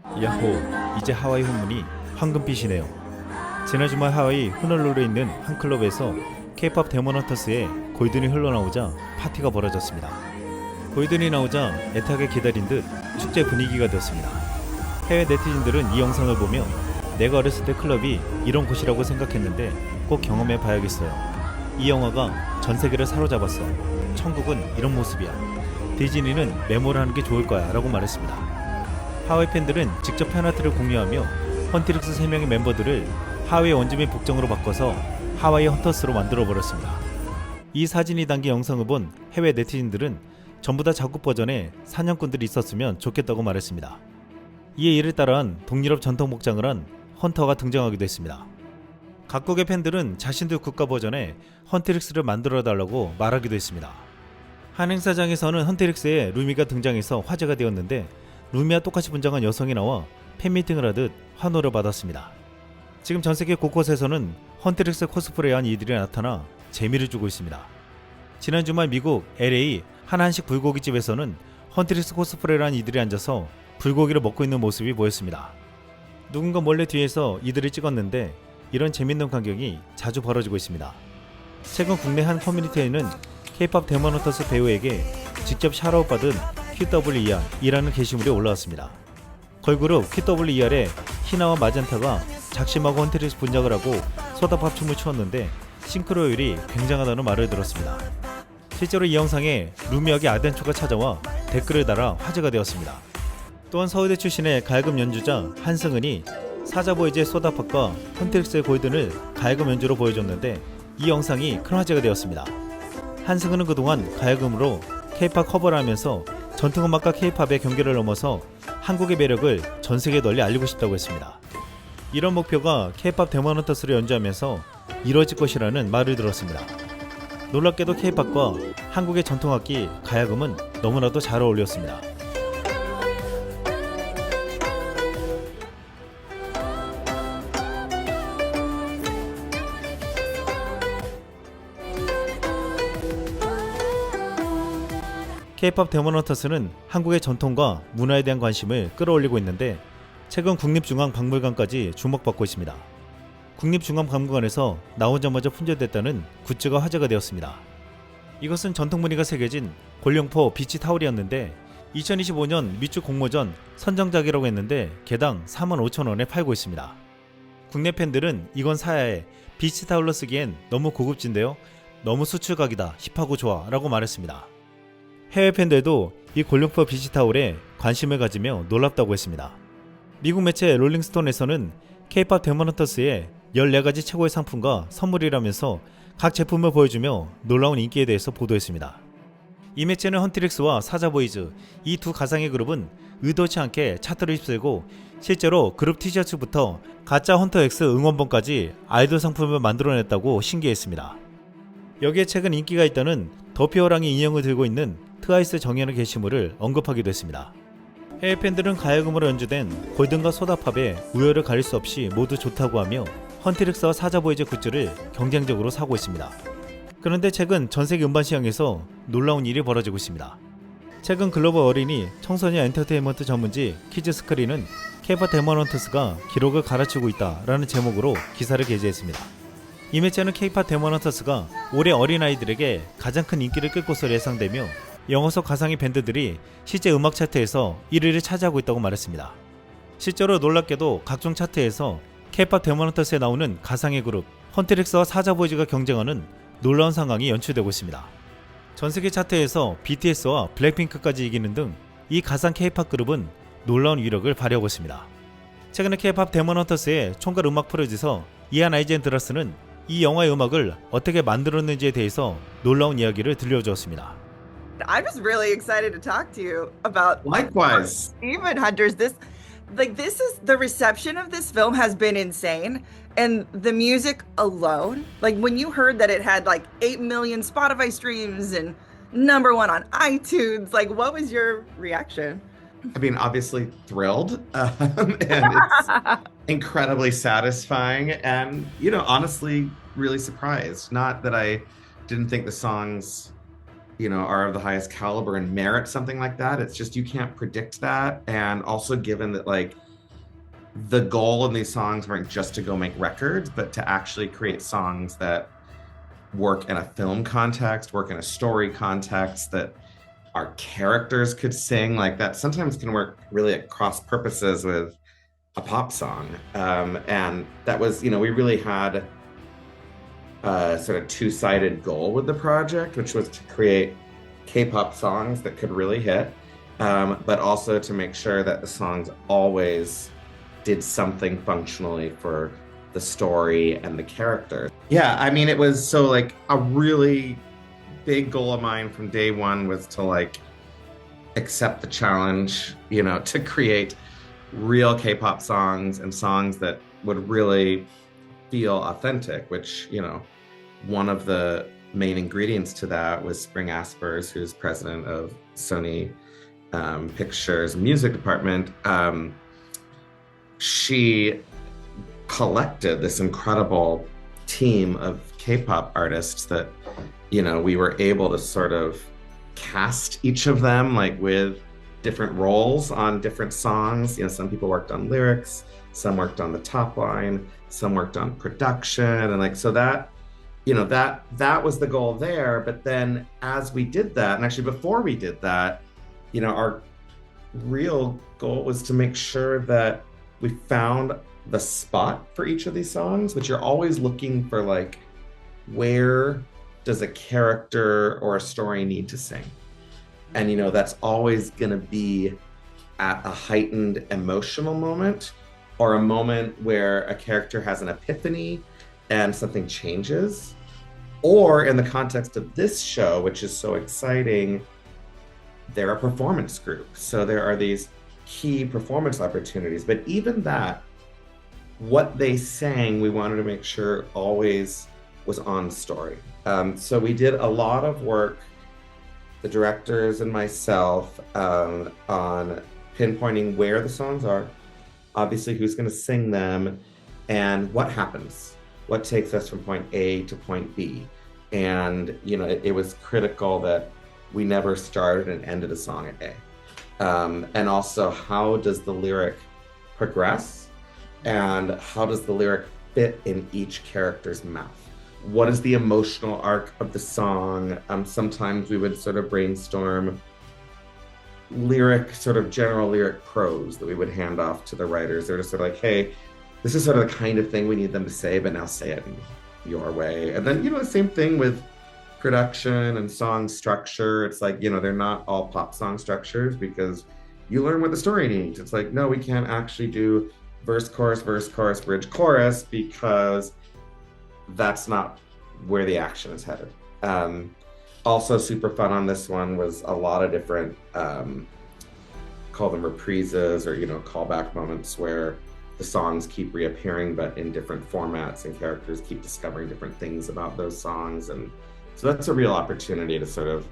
야호, 이제 하와이 혼문이 황금빛이네요. 지난 주말 하와이 호놀룰루에 있는 한 클럽에서 K-POP 데몬헌터스의 골든이 흘러나오자 파티가 벌어졌습니다. 골든이 나오자 애타게 기다린 듯 축제 분위기가 되었습니다. 해외 네티즌들은 이 영상을 보며 내가 어렸을 때 클럽이 이런 곳이라고 생각했는데 꼭 경험해 봐야겠어요. 이 영화가 전 세계를 사로잡았어. 천국은 이런 모습이야. 디즈니는 메모를 하는 게 좋을 거야 라고 말했습니다. 하와이 팬들은 직접 팬아트를 공유하며 헌트릭스 3명의 멤버들을 하와이 원주민 복장으로 바꿔서 하와이 헌터스로 만들어버렸습니다. 이 사진이 담긴 영상을 본 해외 네티즌들은 전부 다 작곡 버전에 사냥꾼들이 있었으면 좋겠다고 말했습니다. 이에 이를 따라한 동유럽 전통 복장을 한 헌터가 등장하기도 했습니다. 각국의 팬들은 자신들 국가 버전의 헌트릭스를 만들어달라고 말하기도 했습니다. 한 행사장에서는 헌트릭스에 루미가 등장해서 화제가 되었는데 루미와 똑같이 분장한 여성이 나와 팬미팅을 하듯 환호를 받았습니다. 지금 전세계 곳곳에서는 헌트릭스 코스프레한 이들이 나타나 재미를 주고 있습니다. 지난 주말 미국 LA 한 한식 불고기집에서는 헌트릭스 코스프레란 이들이 앉아서 불고기를 먹고 있는 모습이 보였습니다. 누군가 몰래 뒤에서 이들을 찍었는데 이런 재밌는 광경이 자주 벌어지고 있습니다. 최근 국내 한 커뮤니티에는 K-POP 데몬헌터스 배우에게 직접 샤라웃 받은 QWER이라는 게시물이 올라왔습니다. 걸그룹 QWER의 희나와 마젠타가 작심하고 헌트릭스 분장을 하고 소다팝 춤을 추었는데 싱크로율이 굉장하다는 말을 들었습니다. 실제로 이 영상에 루미역의 아덴초가 찾아와 댓글을 달아 화제가 되었습니다. 또한 서울대 출신의 가야금 연주자 한승은이 사자보이즈의 소다팝과 헌트릭스의 골든을 가야금 연주로 보여줬는데 이 영상이 큰 화제가 되었습니다. 한승은은 그동안 가야금으로 K-POP 커버를 하면서 전통음악과 K-POP의 경계를 넘어서 한국의 매력을 전 세계에 널리 알리고 싶다고 했습니다. 이런 목표가 K-POP 데몬헌터스를 연주하면서 이루어질 것이라는 말을 들었습니다. 놀랍게도 K-POP과 한국의 전통악기 가야금은 너무나도 잘 어울렸습니다. K-POP 데몬헌터스는 한국의 전통과 문화에 대한 관심을 끌어올리고 있는데 최근 국립중앙박물관까지 주목받고 있습니다. 국립중앙박물관에서 나오자마자 품절됐다는 굿즈가 화제가 되었습니다. 이것은 전통무늬가 새겨진 골룡포 비치 타올이었는데 2025년 미주 공모전 선정작이라고 했는데 개당 45,000원에 팔고 있습니다. 국내 팬들은 이건 사야 해. 비치 타올로 쓰기엔 너무 고급진데요. 너무 수출각이다. 힙하고 좋아 라고 말했습니다. 해외 팬들도 이 골룡포 비치 타올에 관심을 가지며 놀랍다고 했습니다. 미국 매체 롤링스톤에서는 K-POP 데몬헌터스의 14가지 최고의 상품과 선물이라면서 각 제품을 보여주며 놀라운 인기에 대해서 보도했습니다. 이 매체는 헌트릭스와 사자보이즈 이 두 가상의 그룹은 의도치 않게 차트를 휩쓸고 실제로 그룹 티셔츠부터 가짜 헌터엑스 응원봉까지 아이돌 상품을 만들어냈다고 신기했습니다. 여기에 최근 인기가 있다는 더피어랑이 인형을 들고 있는 트와이스 정연의 게시물을 언급하기도 했습니다. 해외 팬들은 가야금으로 연주된 골든과 소다팝의 우열을 가릴 수 없이 모두 좋다고 하며 헌트릭스와 사자보이즈 굿즈를 경쟁적으로 사고 있습니다. 그런데 최근 전세계 음반 시장에서 놀라운 일이 벌어지고 있습니다. 최근 글로벌 어린이 청소년 엔터테인먼트 전문지 키즈스크린은 K-POP 데몬헌터스가 기록을 갈아치우고 있다라는 제목으로 기사를 게재했습니다. 이 매체는 K-POP 데몬헌터스가 올해 어린아이들에게 가장 큰 인기를 끌 것으로 예상되며 영어석 가상의 밴드들이 실제 음악 차트에서 1위를 차지하고 있다고 말했습니다. 실제로 놀랍게도 각종 차트에서 K-POP 데몬헌터스에 나오는 가상의 그룹 헌트릭스와 사자보이즈가 경쟁하는 놀라운 상황이 연출되고 있습니다. 전세계 차트에서 BTS와 블랙핑크까지 이기는 등 이 가상 K-POP 그룹은 놀라운 위력을 발휘하고 있습니다. 최근에 K-POP 데몬헌터스의 총괄 음악 프로듀서 이안 아이젠드라스는 이 영화의 음악을 어떻게 만들었는지에 대해서 놀라운 이야기를 들려주었습니다. I'm just really excited to talk to you about Likewise. Demon Hunters. This is the reception of this film has been insane, and the music alone, like when you heard that it had like 8 million Spotify streams and #1 on iTunes, like what was your reaction? I mean, obviously thrilled, and it's incredibly satisfying, and honestly, really surprised. Not that I didn't think the songs are of the highest caliber and merit something like that. It's just you can't predict that. And also given that the goal in these songs weren't just to go make records, but to actually create songs that work in a film context, work in a story context, that our characters could sing. Like that sometimes can work really at cross purposes with a pop song. And that was, we really had a sort of two-sided goal with the project, which was to create K-pop songs that could really hit, but also to make sure that the songs always did something functionally for the story and the characters. Yeah, I mean, it was so like a really big goal of mine from day one was to like accept the challenge, to create real K-pop songs and songs that would really feel authentic, which, one of the main ingredients to that was Spring Aspers, who's president of Sony Pictures music department. She collected this incredible team of K-pop artists that, we were able to sort of cast each of them like with different roles on different songs. Some people worked on lyrics, some worked on the top line, some worked on production, and like so that that was the goal there. But then as we did that, and actually before we did that, our real goal was to make sure that we found the spot for each of these songs, which you're always looking for, like, where does a character or a story need to sing? And, that's always going to be at a heightened emotional moment or a moment where a character has an epiphany and something changes. Or in the context of this show, which is so exciting, they're a performance group. So there are these key performance opportunities. But even that, what they sang, we wanted to make sure always was on story. So we did a lot of work, the directors and myself, on pinpointing where the songs are, obviously who's going to sing them, and what happens, what takes us from point A to point B. And, it was critical that we never started and ended a song at A. And also, how does the lyric progress? And how does the lyric fit in each character's mouth? What is the emotional arc of the song? Sometimes we would sort of brainstorm general lyric prose that we would hand off to the writers. They're just sort of like, hey, this is sort of the kind of thing we need them to say, but now say it in your way. And then, the same thing with production and song structure. It's like, they're not all pop song structures because you learn what the story needs. It's like, no, we can't actually do verse, chorus, bridge, chorus, because that's not where the action is headed. Also super fun on this one was a lot of different, call them reprises or, callback moments where the songs keep reappearing, but in different formats, and characters keep discovering different things about those songs. And so that's a real opportunity to sort of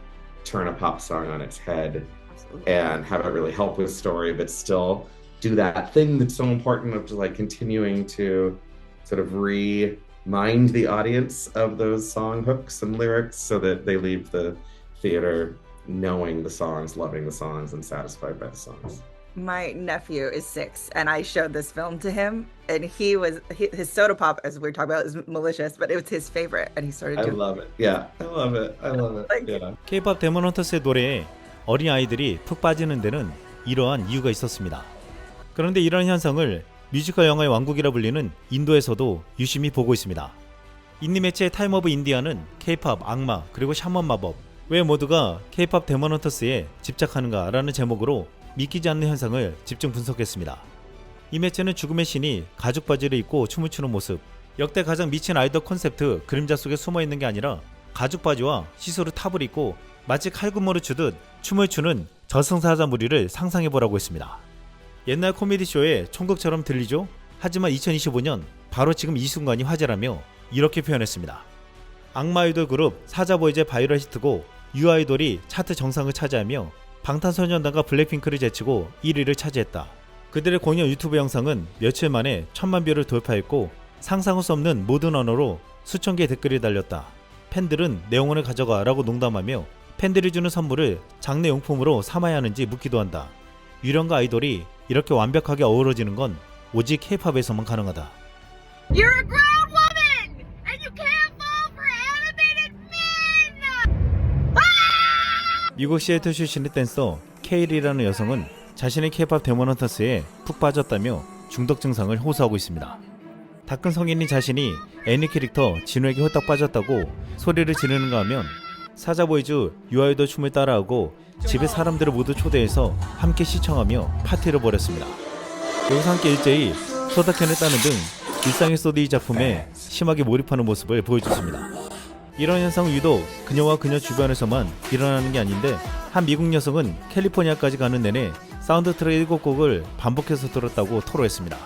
turn a pop song on its head. Absolutely. And have it really help with story, but still do that thing that's so important of just like continuing to sort of remind the audience of those song hooks and lyrics so that they leave the theater knowing the songs, loving the songs, and satisfied by the songs. My nephew is 6, and I showed this film to him, and his soda pop, as we were talking about, is Malicious, but it was his favorite, and he started doing. I love it. Yeah, I love it. Yeah. K-pop 데몬 헌터스의 노래에 어린 아이들이 푹 빠지는 데는 이러한 이유가 있었습니다. 그런데 이런 현상을 뮤지컬 영화의 왕국이라 불리는 인도에서도 유심히 보고 있습니다. 인디 매체 타임 오브 인디아는 K-pop 악마 그리고 샤먼 마법, 왜 모두가 K-pop 데몬 헌터스에 집착하는가 라는 제목으로 믿기지 않는 현상을 집중 분석했습니다. 이 매체는 죽음의 신이 가죽 바지를 입고 춤을 추는 모습, 역대 가장 미친 아이돌 콘셉트 그림자 속에 숨어 있는 게 아니라 가죽 바지와 시스루 탑을 입고 마치 칼군무를 추듯 춤을 추는 저승사자 무리를 상상해보라고 했습니다. 옛날 코미디쇼의 총극처럼 들리죠? 하지만 2025년 바로 지금 이 순간이 화제라며 이렇게 표현했습니다. 악마 아이돌 그룹 사자보이즈의 바이럴 히트곡 유아이돌이 차트 정상을 차지하며 방탄소년단과 블랙핑크를 제치고 1위를 차지했다. 그들의 공연 유튜브 영상은 며칠 만에 1000만 뷰를 돌파했고 상상할 수 없는 모든 언어로 수천 개의 댓글이 달렸다. 팬들은 내 영혼을 가져가 라고 농담하며 팬들이 주는 선물을 장례 용품으로 삼아야 하는지 묻기도 한다. 유령과 아이돌이 이렇게 완벽하게 어우러지는 건 오직 K-팝에서만 가능하다. You're a grown woman, and you can't fall for animated men. 미국 시애틀 출신의 댄서 케일이라는 여성은 자신의 K-팝 데모넌터스에 푹 빠졌다며 중독 증상을 호소하고 있습니다. 다 큰 성인인 자신이 애니 캐릭터 진우에게 홀딱 빠졌다고 소리를 지르는가 하면 사자보이즈 유아유도 춤을 따라하고 집에 사람들을 모두 초대해서 함께 시청하며 파티를 벌였습니다. 여기서 함께 일제히 소다캔을 따는 등 일상에서도 이 작품에 심하게 몰입하는 모습을 보여줬습니다. 이런 현상은 유독 그녀와 그녀 주변에서만 일어나는 게 아닌데 한 미국 여성은 캘리포니아까지 가는 내내 사운드 트랙 7곡을 반복해서 들었다고 토로했습니다.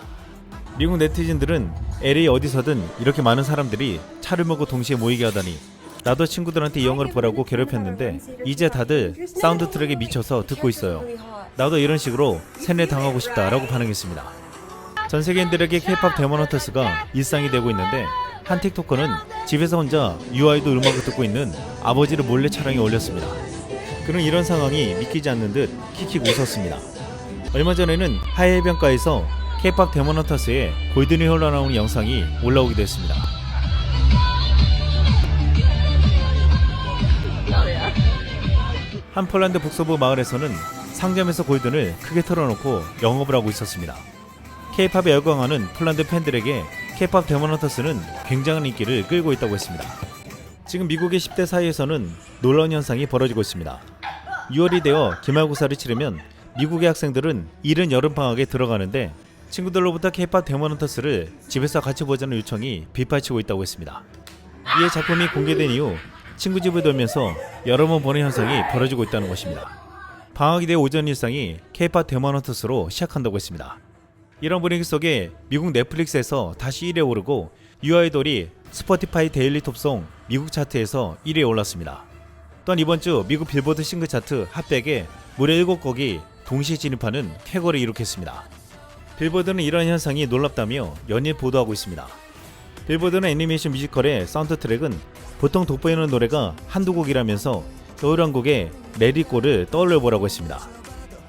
미국 네티즌들은 LA 어디서든 이렇게 많은 사람들이 차를 몰고 동시에 모이게 하다니 나도 친구들한테 이 영화를 보라고 괴롭혔는데 이제 다들 사운드 트랙에 미쳐서 듣고 있어요. 나도 이런 식으로 세뇌 당하고 싶다라고 반응했습니다. 전 세계인들에게 K-팝 데모넌터스가 일상이 되고 있는데 한 틱토커는 집에서 혼자 유아이도 음악을 듣고 있는 아버지를 몰래 촬영에 올렸습니다. 그는 이런 상황이 믿기지 않는 듯 킥킥 웃었습니다. 얼마 전에는 하해변가에서 K-팝 데모넌터스의 골든이 흘러나오는 영상이 올라오기도 했습니다. 한 폴란드 북서부 마을에서는 상점에서 골든을 크게 틀어놓고 영업을 하고 있었습니다. K-팝에 열광하는 폴란드 팬들에게 K-팝 데모넌터스는 굉장한 인기를 끌고 있다고 했습니다. 지금 미국의 10대 사이에서는 놀라운 현상이 벌어지고 있습니다. 6월이 되어 기말고사를 치르면 미국의 학생들은 이른 여름방학에 들어가는데 친구들로부터 K-팝 데모넌터스를 집에서 같이 보자는 요청이 빗발치고 있다고 했습니다. 이에 작품이 공개된 이후 친구 집을 돌면서 여러 번 보는 현상이 벌어지고 있다는 것입니다. 방학이 되어 오전 일상이 K-팝 데모넌터스로 시작한다고 했습니다. 이런 분위기 속에 미국 넷플릭스에서 다시 1위에 오르고 유아이돌이 스포티파이 데일리 톱송 미국 차트에서 1위에 올랐습니다. 또한 이번 주 미국 빌보드 싱글 차트 핫백에 무려 7곡이 동시에 진입하는 쾌거를 이룩했습니다. 빌보드는 이러한 현상이 놀랍다며 연일 보도하고 있습니다. 빌보드는 애니메이션 뮤지컬의 사운드 트랙은 보통 돋보이는 노래가 한두 곡이라면서 겨울 왕국의 레디꼬를 떠올려보라고 했습니다.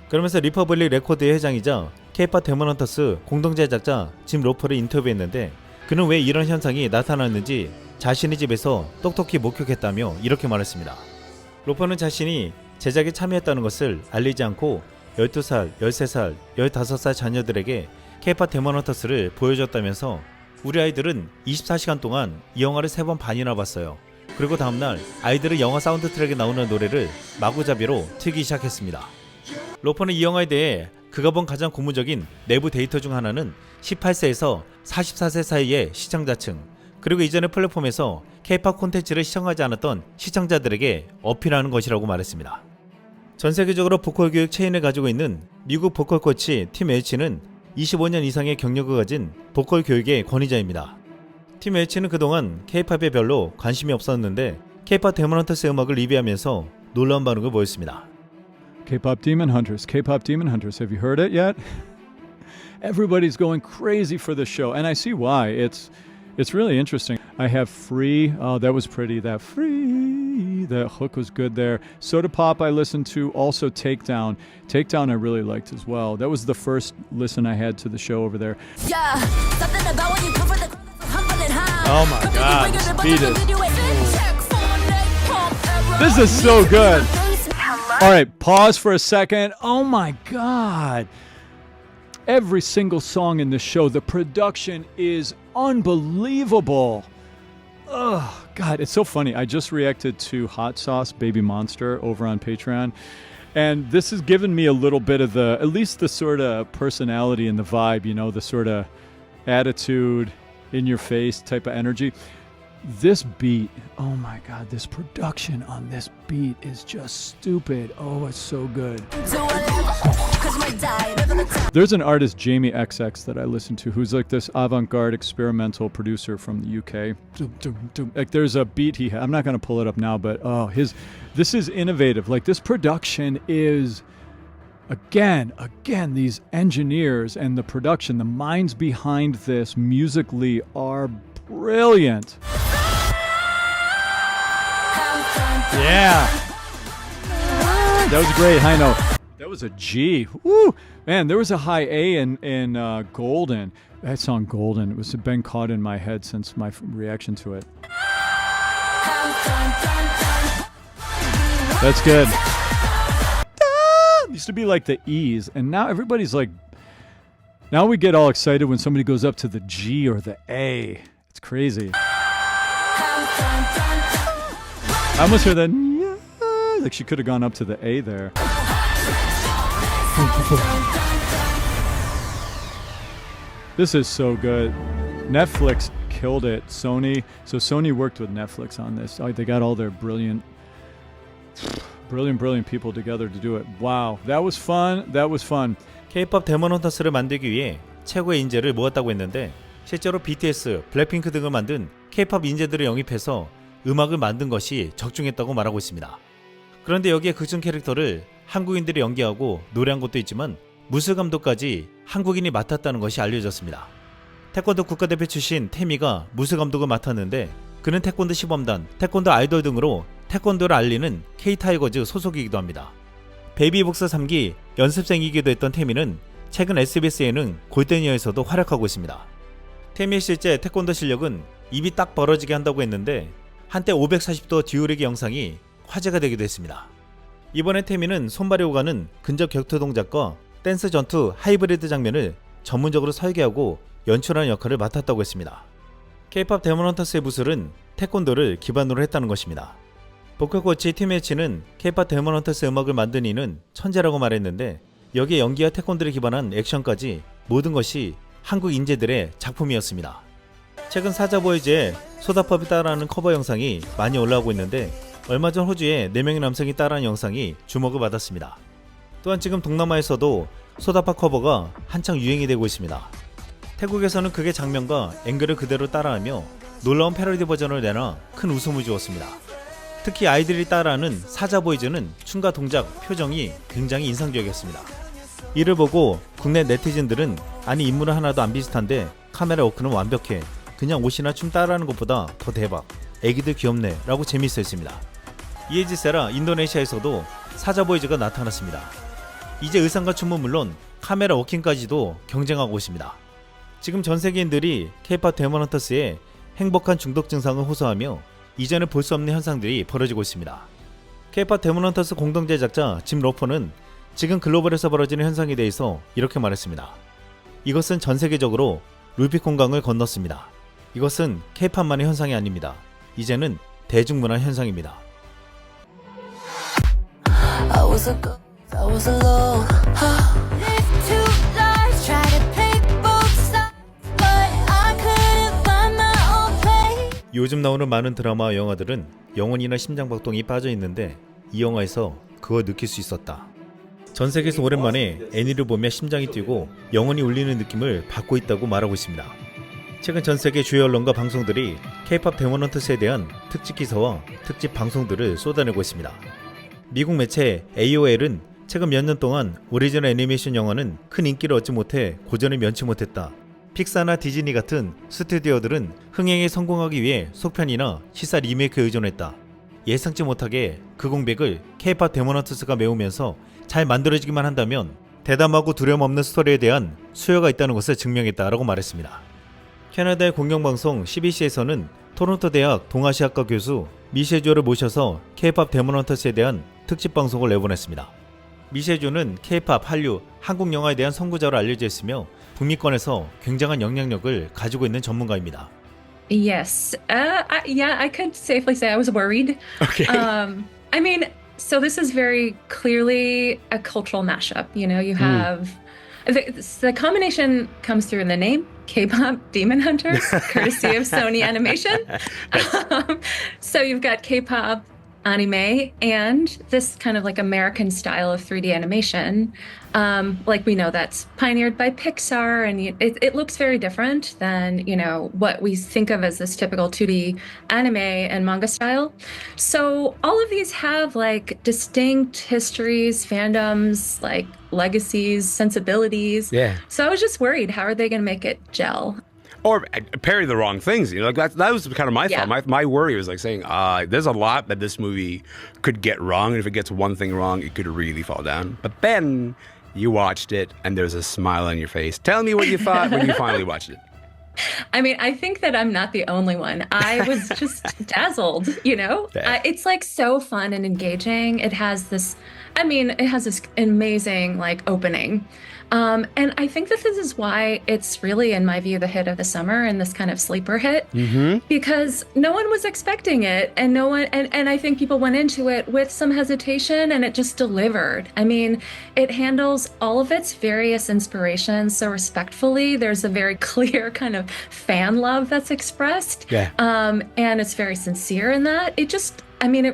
그러면서 리퍼블릭 레코드의 회장이자 K-팝 데모넌터스 공동제작자 짐 로퍼를 인터뷰했는데 그는 왜 이런 현상이 나타났는지 자신의 집에서 똑똑히 목격했다며 이렇게 말했습니다. 로퍼는 자신이 제작에 참여했다는 것을 알리지 않고 12살, 13살, 15살 자녀들에게 K-팝 데모넌터스를 보여줬다면서 우리 아이들은 24시간 동안 이 영화를 3번 반이나 봤어요. 그리고 다음날 아이들은 영화 사운드 트랙에 나오는 노래를 마구잡이로 틀기 시작했습니다. 로퍼는 이 영화에 대해 그가 본 가장 고무적인 내부 데이터 중 하나는 18세에서 44세 사이의 시청자층 그리고 이전의 플랫폼에서 K-팝 콘텐츠를 시청하지 않았던 시청자들에게 어필하는 것이라고 말했습니다. 전 세계적으로 보컬 교육 체인을 가지고 있는 미국 보컬 코치 팀 웰치는 25년 이상의 경력을 가진 보컬 교육의 권위자입니다. 팀 웰치는 그동안 K-팝에 별로 관심이 없었는데 K-팝 데모넌터스 음악을 리뷰하면서 놀라운 반응을 보였습니다. K-pop Demon Hunters, K-pop Demon Hunters. Have you heard it yet? Everybody's going crazy for the show, and I see why. It's really interesting. I have Free. Oh, that was pretty. That Free. That hook was good there. Soda Pop I listened to. Also Takedown. Takedown I really liked as well. That was the first listen I had to the show over there. Yeah, something about when you cover the humble and high. Oh my God, this beat is. This is so good. All right, pause for a second. Oh my God. Every single song in this show, the production is unbelievable. Oh, God, it's so funny. I just reacted to Hot Sauce Baby Monster over on Patreon. And this has given me a little bit of the, at least the sort of personality and the vibe, you know, the sort of attitude, in your face type of energy. This beat, oh my God, this production on this beat is just stupid. Oh, it's so good. There's an artist, Jamie XX, that I listen to, who's like this avant-garde experimental producer from the UK. Like there's a beat he had. I'm not going to pull it up now, but oh, this is innovative. Like this production is, again, these engineers and the production, the minds behind this musically are brilliant. Yeah. That was great, high note. That was a G. Woo! Man, there was a high A in Golden. That song Golden. It was been caught in my head since my reaction to it. That's good. It used to be like the E's, and now everybody's like, now we get all excited when somebody goes up to the G or the A. It's crazy. I almost heard that. Like she could have gone up to the A there. This is so good. Netflix killed it. Sony. So Sony worked with Netflix on this. They got all their brilliant people together to do it. Wow. That was fun. That was fun. K-pop 데몬 헌터스를 만들기 위해 최고의 인재를 모았다고 했는데 실제로 BTS, 블랙핑크 등을 만든 K-pop 인재들을 영입해서 음악을 만든 것이 적중했다고 말하고 있습니다. 그런데 여기에 극중 캐릭터를 한국인들이 연기하고 노래한 것도 있지만 무술 감독까지 한국인이 맡았다는 것이 알려졌습니다. 태권도 국가대표 출신 태미가 무술 감독을 맡았는데 그는 태권도 시범단, 태권도 아이돌 등으로 태권도를 알리는 K-타이거즈 소속이기도 합니다. 베이비복서 3기 연습생이기도 했던 태미는 최근 SBS 예능 골든이어에서도 활약하고 있습니다. 태미의 실제 태권도 실력은 입이 딱 벌어지게 한다고 했는데 한때 540도 뒤오르기 영상이 화제가 되기도 했습니다. 이번에 태미는 손발이 오가는 근접 격투 동작과 댄스 전투 하이브리드 장면을 전문적으로 설계하고 연출하는 역할을 맡았다고 했습니다. K-pop 데몬 헌터스의 무술은 태권도를 기반으로 했다는 것입니다. 보컬 코치 팀에치는 K-pop 데몬 헌터스 음악을 만든 이는 천재라고 말했는데 여기에 연기와 태권도를 기반한 액션까지 모든 것이 한국 인재들의 작품이었습니다. 최근 사자보이즈의 소다팝이 따라하는 커버 영상이 많이 올라오고 있는데 얼마 전 호주에 4명의 남성이 따라한 영상이 주목을 받았습니다. 또한 지금 동남아에서도 소다팝 커버가 한창 유행이 되고 있습니다. 태국에서는 그의 장면과 앵글을 그대로 따라하며 놀라운 패러디 버전을 내놔 큰 웃음을 주었습니다. 특히 아이들이 따라하는 사자보이즈는 춤과 동작, 표정이 굉장히 인상적이었습니다. 이를 보고 국내 네티즌들은 아니 인물은 하나도 안 비슷한데 카메라 워크는 완벽해, 그냥 옷이나 춤 따라하는 것보다 더 대박, 애기들 귀엽네 라고 재밌어 했습니다. 이에 질세라 인도네시아에서도 사자보이즈가 나타났습니다. 이제 의상과 춤은 물론 카메라 워킹까지도 경쟁하고 있습니다. 지금 전 세계인들이 K-pop 데몬 헌터스의 행복한 중독 증상을 호소하며 이전에 볼 수 없는 현상들이 벌어지고 있습니다. K-pop 데몬 헌터스 공동 제작자 짐 로퍼는 지금 글로벌에서 벌어지는 현상에 대해서 이렇게 말했습니다. 이것은 전 세계적으로 루비콘강을 건넜습니다. 이것은 K-pop만의 현상이 아닙니다. 이제는 대중문화 현상입니다. I was a girl, I was alone. Lived two lives, tried to play both sides, but I couldn't find my own place. 요즘 나오는 많은 드라마와 영화들은 영혼이나 심장박동이 빠져있는데 이 영화에서 그걸 느낄 수 있었다. 전 세계에서 오랜만에 애니를 보며 심장이 뛰고 영혼이 울리는 느낌을 받고 있다고 말하고 있습니다. 최근 전 세계 주요 언론과 방송들이 K-pop 데몬 헌터스에 대한 특집 기사와 특집 방송들을 쏟아내고 있습니다. 미국 매체 AOL은 최근 몇 년 동안 오리지널 애니메이션 영화는 큰 인기를 얻지 못해 고전을 면치 못했다. 픽사나 디즈니 같은 스튜디오들은 흥행에 성공하기 위해 속편이나 시사 리메이크에 의존했다. 예상치 못하게 그 공백을 K-pop 데몬 헌터스가 메우면서 잘 만들어지기만 한다면 대담하고 두려움 없는 스토리에 대한 수요가 있다는 것을 증명했다라고 말했습니다. 캐나다의 공영방송 CBC에서는 토론토 대학 동아시아과 교수 미셰조를 모셔서 K-pop 데몬 헌터스에 대한 특집 방송을 내보냈습니다. 미셰조는 K-pop, 한류, 한국 영화에 대한 선구자로 알려져 있으며 북미권에서 굉장한 영향력을 가지고 있는 전문가입니다. Yes. Yeah, I could safely say I was worried. Okay. I mean, so this is very clearly a cultural mashup. You know, you have the combination comes through in the name, K-pop Demon Hunters, courtesy of Sony Animation. So you've got K-pop anime and this kind of like American style of 3D animation. Like we know that's pioneered by Pixar, and it looks very different than, you know, what we think of as this typical 2D anime and manga style. So all of these have like distinct histories, fandoms, like legacies, sensibilities. Yeah. So I was just worried, how are they going to make it gel? or parody the wrong things. You know, like that was kind of my Yeah. thought. My worry was like saying, there's a lot that this movie could get wrong, and if it gets one thing wrong, it could really fall down. But then you watched it, and there's a smile on your face. Tell me what you thought when you finally watched it. I mean, I think that I'm not the only one. I was just dazzled, you know? Yeah. It's like so fun and engaging. It has this amazing like opening. And I think that this is why it's really, in my view, the hit of the summer and this kind of sleeper hit, because no one was expecting it, and no one, and I think people went into it with some hesitation, and it just delivered. I mean, it handles all of its various inspirations so respectfully. There's a very clear kind of fan love that's expressed, Yeah. and it's very sincere in that. It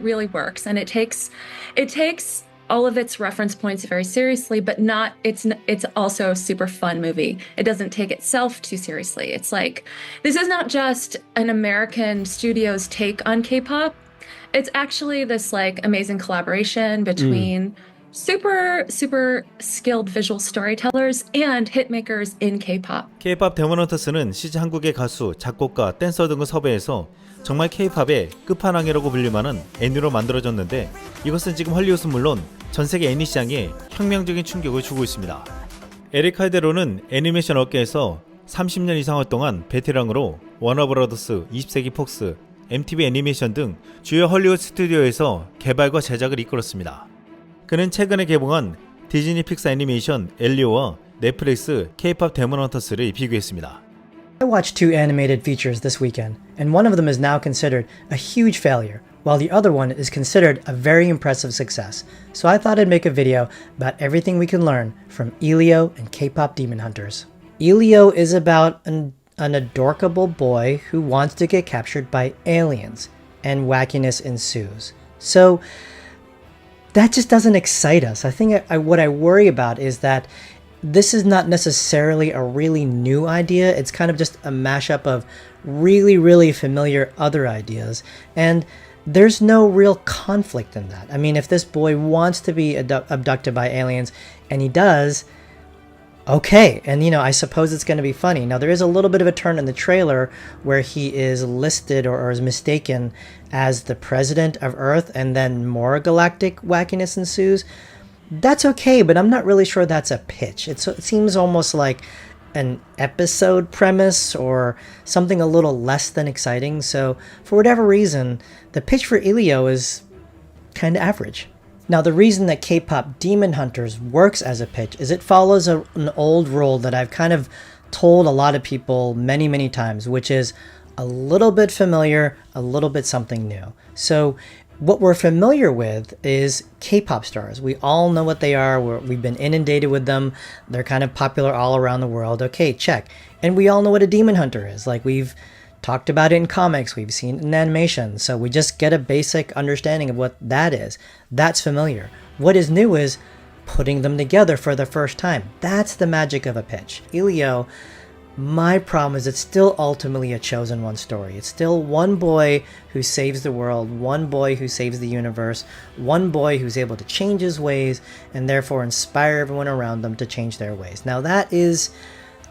really works, and it takes all of its reference points very seriously, but it's also a super fun movie. It doesn't take itself too seriously. It's like, this is not just an American studio's take on K-pop. It's actually this like amazing collaboration between super skilled visual storytellers and hitmakers in K-pop. K-pop 데모넌터스는 시즈 한국의 가수, 작곡가, 댄서 등을 섭외해서 정말 K-팝의 끝판왕이라고 불릴만한 애니로 만들어졌는데, 이것은 지금 헐리우드는 물론 전 세계 애니 시장에 혁명적인 충격을 주고 있습니다. 에릭 칼데로는 애니메이션 업계에서 30년 이상 활동한 베테랑으로 워너브라더스, 20세기 폭스, MTV 애니메이션 등 주요 헐리우드 스튜디오에서 개발과 제작을 이끌었습니다. 그는 최근에 개봉한 디즈니 픽사 애니메이션 엘리오와 넷플릭스 K-pop 데모넌터스를 비교했습니다. I watched 2 animated features this weekend, and one of them is now considered a huge failure, while the other one is considered a very impressive success. So I thought I'd make a video about everything we can learn from Elio and K-pop Demon Hunters. Elio is about an adorable boy who wants to get captured by aliens, and wackiness ensues. So that just doesn't excite us. I think what I worry about is that this is not necessarily a really new idea. It's kind of just a mashup of really, really familiar other ideas. And there's no real conflict in that. I mean, if this boy wants to be abducted by aliens, and he does, okay. And, I suppose it's going to be funny. Now, there is a little bit of a turn in the trailer where he is listed or is mistaken as the president of Earth, and then more galactic wackiness ensues. That's okay, but I'm not really sure that's a pitch. It seems almost like an episode premise or something a little less than exciting. So for whatever reason, the pitch for Elio is kind of average. Now, the reason that K-pop Demon Hunters works as a pitch is it follows an old rule that I've kind of told a lot of people many, many times, which is a little bit familiar, a little bit something new. So what we're familiar with is K-pop stars. We all know what they are. We've been inundated with them. They're kind of popular all around the world. Okay, check. And we all know what a demon hunter is. Like, we've talked about it in comics. We've seen it in animation. So we just get a basic understanding of what that is. That's familiar. What is new is putting them together for the first time. That's the magic of a pitch. Elio, my problem is it's still ultimately a chosen one story. It's still one boy who saves the world, one boy who saves the universe, one boy who's able to change his ways and therefore inspire everyone around them to change their ways. Now that is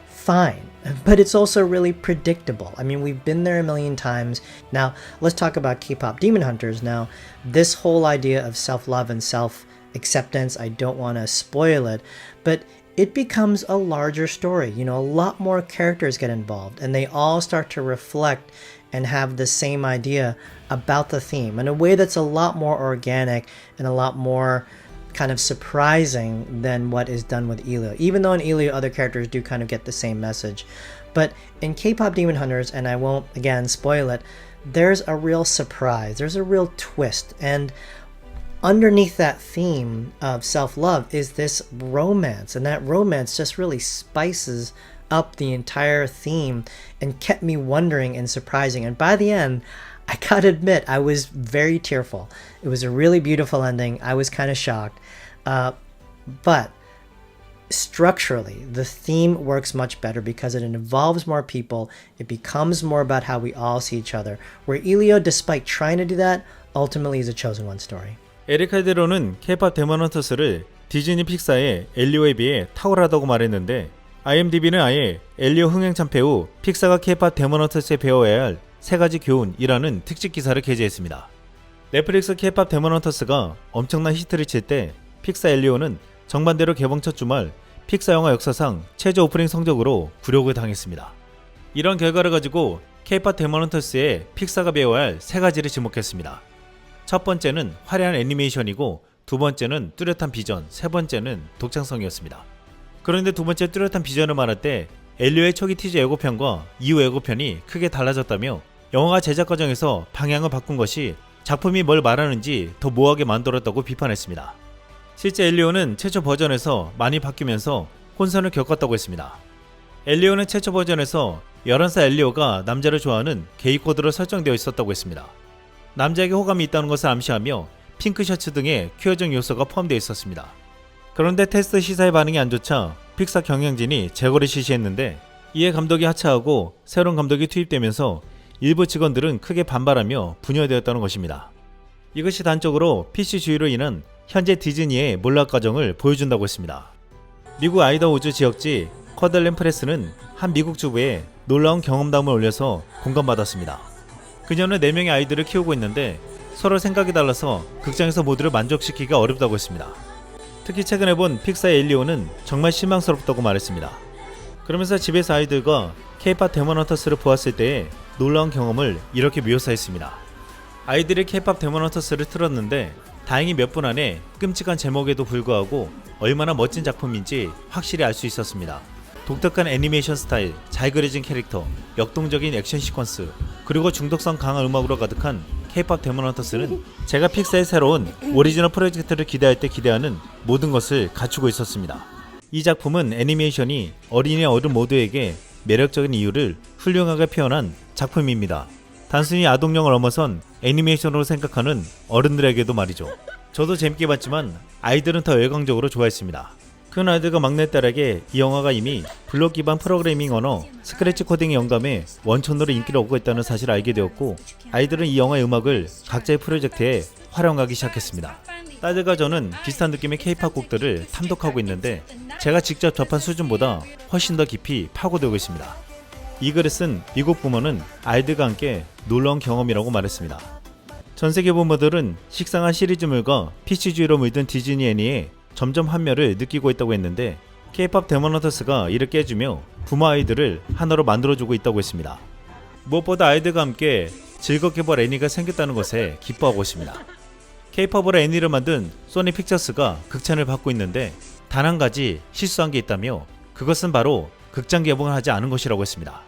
fine, but it's also really predictable. I mean, we've been there a million times. Now, let's talk about K-pop Demon Hunters. Now, this whole idea of self-love and self-acceptance, I don't want to spoil it, but it becomes a larger story. A lot more characters get involved, and they all start to reflect and have the same idea about the theme in a way that's a lot more organic and a lot more kind of surprising than what is done with Elio. Even though in Elio other characters do kind of get the same message. But in K-pop Demon Hunters, and I won't again spoil it, there's a real surprise. There's a real twist. And underneath that theme of self-love is this romance, and that romance just really spices up the entire theme and kept me wondering and surprising. And by the end, I gotta admit, I was very tearful. It was a really beautiful ending. I was kind of shocked. But structurally, the theme works much better because it involves more people. It becomes more about how we all see each other. Where Elio, despite trying to do that, ultimately is a chosen one story. 에릭 칼데로는 K-pop 데모넌터스를 디즈니 픽사의 엘리오에 비해 탁월하다고 말했는데, IMDb는 아예 엘리오 흥행 참패 후 픽사가 케이팝 데몬헌터스에 배워야 할 3가지 교훈이라는 특집 기사를 게재했습니다. 넷플릭스 케이팝 데몬헌터스가 엄청난 히트를 칠 때 픽사 엘리오는 정반대로 개봉 첫 주말 픽사 영화 역사상 최저 오프닝 성적으로 굴욕을 당했습니다. 이런 결과를 가지고 케이팝 데몬헌터스에 픽사가 배워야 할 3가지를 지목했습니다. 첫 번째는 화려한 애니메이션이고, 두 번째는 뚜렷한 비전, 세 번째는 독창성이었습니다. 그런데 두 번째 뚜렷한 비전을 말할 때 엘리오의 초기 티저 예고편과 이후 예고편이 크게 달라졌다며 영화가 제작 과정에서 방향을 바꾼 것이 작품이 뭘 말하는지 더 모호하게 만들었다고 비판했습니다. 실제 엘리오는 최초 버전에서 많이 바뀌면서 혼선을 겪었다고 했습니다. 엘리오는 최초 버전에서 11살 엘리오가 남자를 좋아하는 게이 코드로 설정되어 있었다고 했습니다. 남자에게 호감이 있다는 것을 암시하며 핑크 셔츠 등의 퀴어적 요소가 포함되어 있었습니다. 그런데 테스트 시사의 반응이 안 좋자 픽사 경영진이 재고를 실시했는데, 이에 감독이 하차하고 새로운 감독이 투입되면서 일부 직원들은 크게 반발하며 분열되었다는 것입니다. 이것이 단적으로 PC주의로 인한 현재 디즈니의 몰락 과정을 보여준다고 했습니다. 미국 아이다호주 지역지 커들랜 프레스는 한 미국 주부의 놀라운 경험담을 올려서 공감받았습니다. 그녀는 4명의 아이들을 키우고 있는데 서로 생각이 달라서 극장에서 모두를 만족시키기가 어렵다고 했습니다. 특히 최근에 본 픽사의 엘리오는 정말 실망스럽다고 말했습니다. 그러면서 집에서 아이들과 케이팝 데몬헌터스를 보았을 때의 놀라운 경험을 이렇게 묘사했습니다. 아이들이 케이팝 데몬헌터스를 틀었는데 다행히 몇 분 안에 끔찍한 제목에도 불구하고 얼마나 멋진 작품인지 확실히 알 수 있었습니다. 독특한 애니메이션 스타일, 잘 그려진 캐릭터, 역동적인 액션 시퀀스, 그리고 중독성 강한 음악으로 가득한 케이팝 데몬헌터스는 제가 픽사의 새로운 오리지널 프로젝트를 기대할 때 기대하는 모든 것을 갖추고 있었습니다. 이 작품은 애니메이션이 어린이와 어른 모두에게 매력적인 이유를 훌륭하게 표현한 작품입니다. 단순히 아동용을 넘어선 애니메이션으로 생각하는 어른들에게도 말이죠. 저도 재밌게 봤지만 아이들은 더 열광적으로 좋아했습니다. 큰 아이들과 막내딸에게 이 영화가 이미 블록 기반 프로그래밍 언어 스크래치 코딩의 영감에 원천으로 인기를 얻고 있다는 사실을 알게 되었고, 아이들은 이 영화의 음악을 각자의 프로젝트에 활용하기 시작했습니다. 딸들과 저는 비슷한 느낌의 K-POP 곡들을 탐독하고 있는데 제가 직접 접한 수준보다 훨씬 더 깊이 파고들고 있습니다. 이 글을 쓴 미국 부모는 아이들과 함께 놀라운 경험이라고 말했습니다. 전세계 부모들은 식상한 시리즈물과 PC주의로 물든 디즈니 애니에 점점 환멸을 느끼고 있다고 했는데, K-POP 데몬헌터스가 이를 깨주며 부모 아이들을 하나로 만들어주고 있다고 했습니다. 무엇보다 아이들과 함께 즐겁게 볼 애니가 생겼다는 것에 기뻐하고 있습니다. K-POP으로 애니를 만든 소니 픽처스가 극찬을 받고 있는데 단 한 가지 실수한 게 있다며 그것은 바로 극장 개봉을 하지 않은 것이라고 했습니다.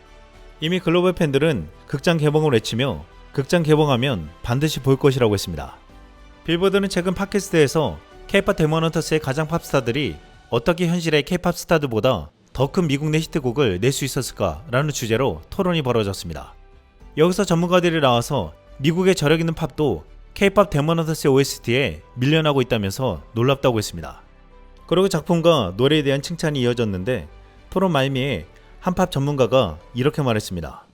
이미 글로벌 팬들은 극장 개봉을 외치며 극장 개봉하면 반드시 볼 것이라고 했습니다. 빌보드는 최근 팟캐스트에서 K-POP 데몬헌터스의 가장 팝스타들이 어떻게 현실의 K-POP 스타들보다 더 큰 미국 내 히트곡을 낼 수 있었을까 라는 주제로 토론이 벌어졌습니다. 여기서 전문가들이 나와서 미국의 저력 있는 팝도 K-POP 데몬헌터스의 OST에 밀려나고 있다면서 놀랍다고 했습니다. 그리고 작품과 노래에 대한 칭찬이 이어졌는데, 토론 말미에 한 팝 전문가가 이렇게 말했습니다.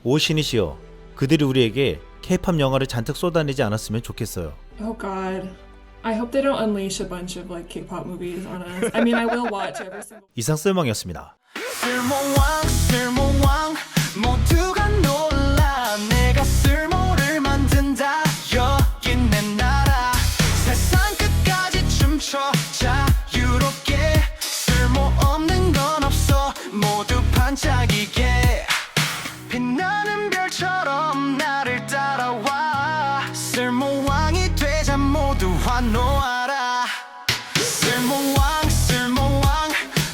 오 신이시여, 그들이 우리에게 K-POP 영화를 잔뜩 쏟아내지 않았으면 좋겠어요. Oh God. I hope they don't unleash a bunch of like K-pop movies on us. I mean, I will watch every single. 이상 쓸멍이었습니다. 쓸모왕 모두가 놀라 내가 쓸모를 만든다 여긴 내 나라 세상 끝까지 춤춰 자유롭게 쓸모없는 건 없어 모두 반짝이게 빛나는 별처럼 나를 따라와 쓸모왕이 되자 모두 환호하라 쓸모왕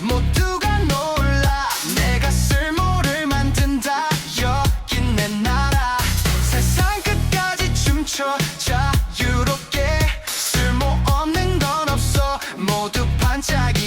모두가 놀라 내가 쓸모를 만든다 여긴 내 나라 세상 끝까지 춤춰 자유롭게 쓸모없는 건 없어 모두 반짝이